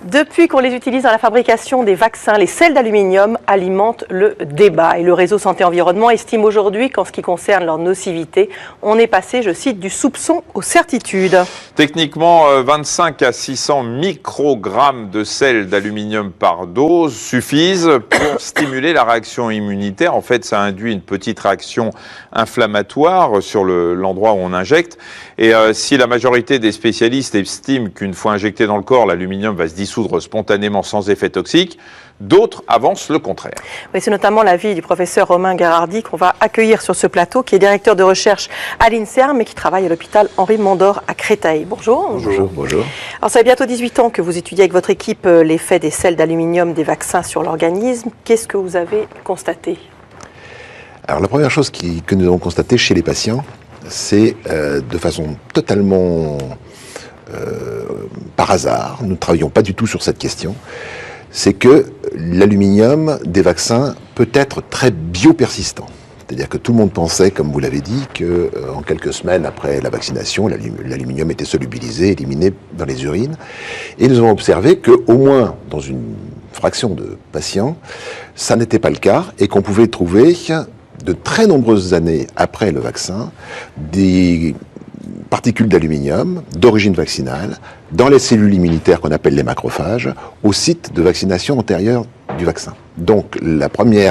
Depuis qu'on les utilise dans la fabrication des vaccins, les sels d'aluminium alimentent le débat. Et le réseau Santé Environnement estime aujourd'hui qu'en ce qui concerne leur nocivité, on est passé, je cite, du soupçon aux certitudes. Techniquement, 25 à 600 microgrammes de sel d'aluminium par dose suffisent pour stimuler la réaction immunitaire. En fait, ça induit une petite réaction inflammatoire sur l'endroit où on injecte. Et si la majorité des spécialistes estiment qu'une fois injecté dans le corps, l'aluminium va se dissoudre spontanément sans effet toxique, d'autres avancent le contraire. Oui, c'est notamment l'avis du professeur Romain Gherardi qu'on va accueillir sur ce plateau, qui est directeur de recherche à l'INSERM mais qui travaille à l'hôpital Henri Mandor à Créteil. Bonjour. Bonjour. Bonjour. Alors, ça fait bientôt 18 ans que vous étudiez avec votre équipe l'effet des sels d'aluminium des vaccins sur l'organisme. Qu'est-ce que vous avez constaté? Alors, la première chose que nous avons constatée chez les patients, c'est de façon totalement par hasard, nous ne travaillons pas du tout sur cette question, c'est que l'aluminium des vaccins peut être très biopersistant. C'est-à-dire que tout le monde pensait, comme vous l'avez dit, qu'en quelques semaines après la vaccination, l'aluminium était solubilisé, éliminé dans les urines. Et nous avons observé qu'au moins dans une fraction de patients, ça n'était pas le cas et qu'on pouvait trouver de très nombreuses années après le vaccin des particules d'aluminium d'origine vaccinale dans les cellules immunitaires qu'on appelle les macrophages au site de vaccination antérieure du vaccin. Donc, le premier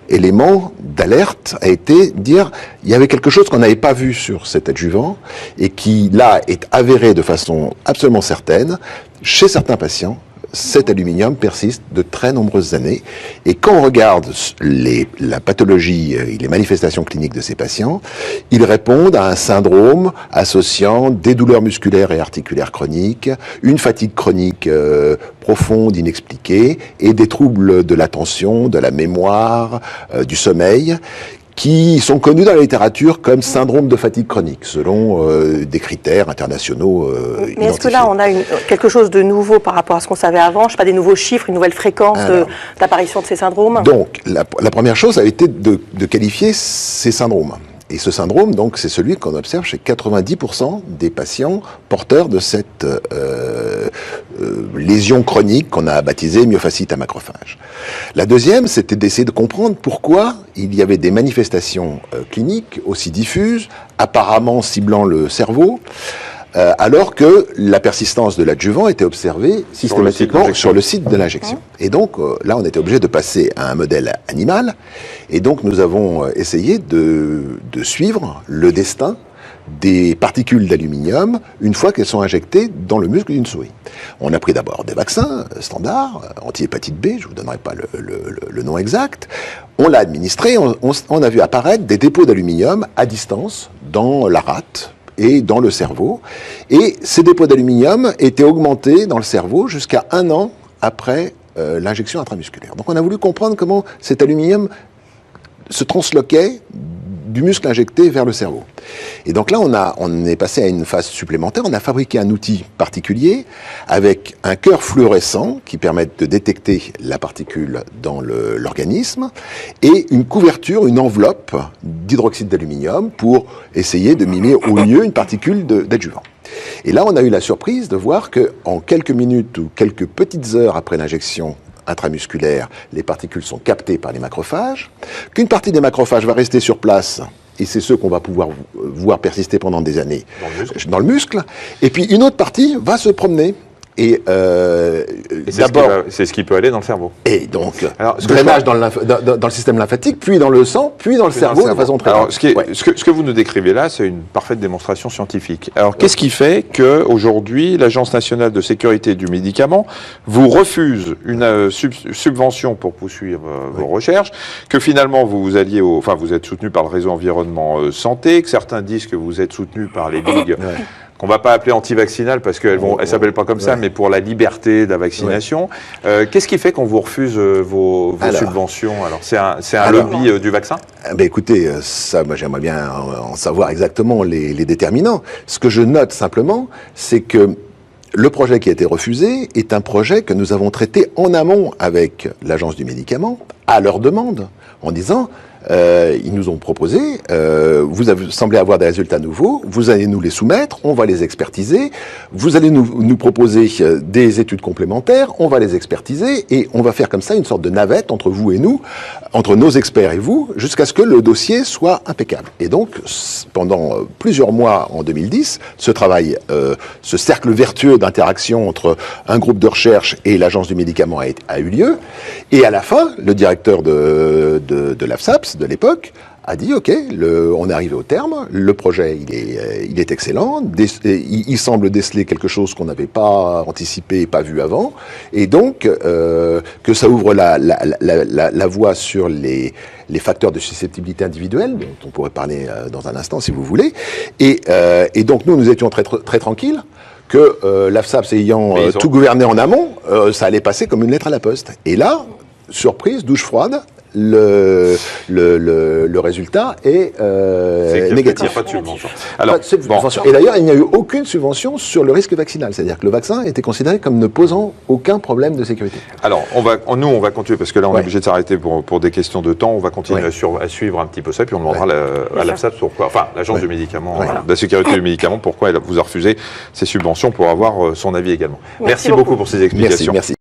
élément d'alerte a été de dire il y avait quelque chose qu'on n'avait pas vu sur cet adjuvant et qui, là, est avéré de façon absolument certaine chez certains patients. Cet aluminium persiste de très nombreuses années. Et quand on regarde la pathologie et les manifestations cliniques de ces patients, ils répondent à un syndrome associant des douleurs musculaires et articulaires chroniques, une fatigue chronique profonde, inexpliquée, et des troubles de l'attention, de la mémoire, du sommeil, qui sont connus dans la littérature comme syndrome de fatigue chronique, selon des critères internationaux Mais est-ce que là, on a quelque chose de nouveau par rapport à ce qu'on savait avant? Je sais pas, des nouveaux chiffres, une nouvelle fréquence d'apparition de ces syndromes? Donc, la première chose a été de qualifier ces syndromes. Et ce syndrome, donc, c'est celui qu'on observe chez 90% des patients porteurs de cette lésion chronique qu'on a baptisée myofasciite à macrophage. La deuxième, c'était d'essayer de comprendre pourquoi il y avait des manifestations cliniques aussi diffuses, apparemment ciblant le cerveau, alors que la persistance de l'adjuvant était observée systématiquement sur le site de l'injection. Et donc, là, on était obligé de passer à un modèle animal. Et donc, nous avons essayé de suivre le destin des particules d'aluminium une fois qu'elles sont injectées dans le muscle d'une souris. On a pris d'abord des vaccins standards, anti-hépatite B, je ne vous donnerai pas le nom exact. On l'a administré, on a vu apparaître des dépôts d'aluminium à distance dans la rate et dans le cerveau. Et ces dépôts d'aluminium étaient augmentés dans le cerveau jusqu'à 1 an après l'injection intramusculaire. Donc on a voulu comprendre comment cet aluminium se transloquait du muscle injecté vers le cerveau. Et donc là, on est passé à une phase supplémentaire. On a fabriqué un outil particulier avec un cœur fluorescent qui permet de détecter la particule dans l'organisme et une couverture, une enveloppe d'hydroxyde d'aluminium pour essayer de mimer au mieux une particule d'adjuvant. Et là, on a eu la surprise de voir qu'en quelques minutes ou quelques petites heures après l'injection intramusculaire, les particules sont captées par les macrophages, qu'une partie des macrophages va rester sur place, et c'est ceux qu'on va pouvoir voir persister pendant des années dans le muscle, et puis une autre partie va se promener. Et d'abord, c'est ce qui peut aller dans le cerveau. Et donc, drainage dans le système lymphatique, puis dans le sang, puis dans le cerveau de façon très Alors, ce que vous nous décrivez là, c'est une parfaite démonstration scientifique. Alors, qu'est-ce qui fait qu'aujourd'hui, l'Agence nationale de sécurité du médicament vous refuse une subvention pour poursuivre vos recherches, que finalement vous êtes soutenu par le réseau environnement santé, que certains disent que vous êtes soutenu par les ligues qu'on va pas appeler anti-vaccinales parce qu'elles s'appellent pas comme ça, mais pour la liberté de la vaccination. Qu'est-ce qui fait qu'on vous refuse vos subventions? Alors, c'est un lobby du vaccin? Écoutez, ça, moi, j'aimerais bien en savoir exactement les déterminants. Ce que je note simplement, c'est que le projet qui a été refusé est un projet que nous avons traité en amont avec l'Agence du médicament, à leur demande, en disant ils nous ont proposé, vous semblez avoir des résultats nouveaux, vous allez nous les soumettre, on va les expertiser, vous allez nous proposer des études complémentaires, on va les expertiser, et on va faire comme ça une sorte de navette entre vous et nous, entre nos experts et vous, jusqu'à ce que le dossier soit impeccable. Et donc, pendant plusieurs mois en 2010, ce travail, ce cercle vertueux d'interaction entre un groupe de recherche et l'Agence du médicament a eu lieu. Et à la fin, le directeur de l'AFSAPS de l'époque a dit OK, on est arrivé au terme, le projet il est excellent, il semble déceler quelque chose qu'on n'avait pas anticipé et pas vu avant, et donc que ça ouvre la voie sur les facteurs de susceptibilité individuelle, dont on pourrait parler dans un instant si vous voulez, et donc nous étions très tranquilles que l'AFSAPS ayant tout gouverné en amont, ça allait passer comme une lettre à la poste. Et là, surprise, douche froide, le résultat est négatif. Il n'y a pas de subvention. Alors, Et d'ailleurs, il n'y a eu aucune subvention sur le risque vaccinal. C'est-à-dire que le vaccin était considéré comme ne posant aucun problème de sécurité. Alors, on va continuer, parce que là, on est obligé de s'arrêter pour des questions de temps. On va continuer à suivre un petit peu ça, puis on demandera à l'AFSAPS pourquoi, enfin, l'Agence du médicament, de la sécurité du médicament, pourquoi elle vous a refusé ces subventions pour avoir son avis également. Merci beaucoup pour ces explications. Merci.